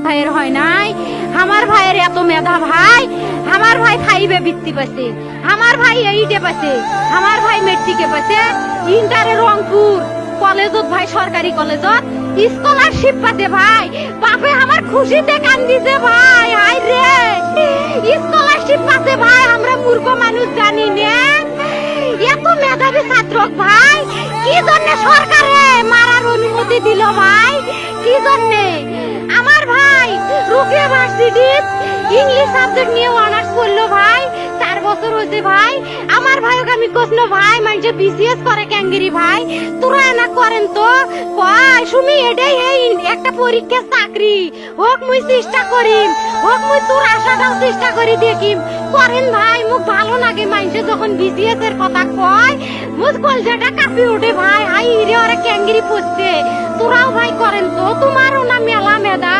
ভাইয়ের হয় নাই, আমার ভাইয়ের এত মেধা ভাই, আমার ভাই 5 বৃত্তি পাইছে, আমার ভাই 8 পাইছে, আমার ভাই মেট্রিকে পাইছে, ইন্টারে রংপুর কলেজত ভাই, সরকারি কলেজত স্কলারশিপ পাতে ভাই, বাপে আমার খুশিতে কান্দিছে ভাই, হাই রে স্কলারশিপ পাতে ভাই, আমরা মূর্খ মানুষ জানি না এত মেধাবী ছাত্র ভাই, কি জন্য সরকারে মারার অনুমতি দিল ভাই, কি জন্য? আমার ভাই রুকিয়া ভার্সিটি ইংলিশ সাবজেক্ট নিয়ে অনার্স করলো ভাই, 4 বছর হয়েছে ভাই, আমার ভাইকে আমি কইল ভাই মানে বিসিএস করে ক্যাঙ্গেরি ভাই, তোরা না করেন তো কয় সুমি এটাই এই একটা পরীক্ষা চাকরি হোক, মুই চেষ্টা করিম, হোক মুই তোর আশাটাও চেষ্টা করি দেখিম, করেন ভাই, মুখ ভালো লাগে মানুষে যখন বিসিএস এর কথা কয়, মুখ কলজাটা কাঁপি ওঠে ভাই, হাই রে ওরা ক্যাঙ্গেরি পড়ছে, তোরাও ভাই করেন তো, তোমারও না মেলা মেধা।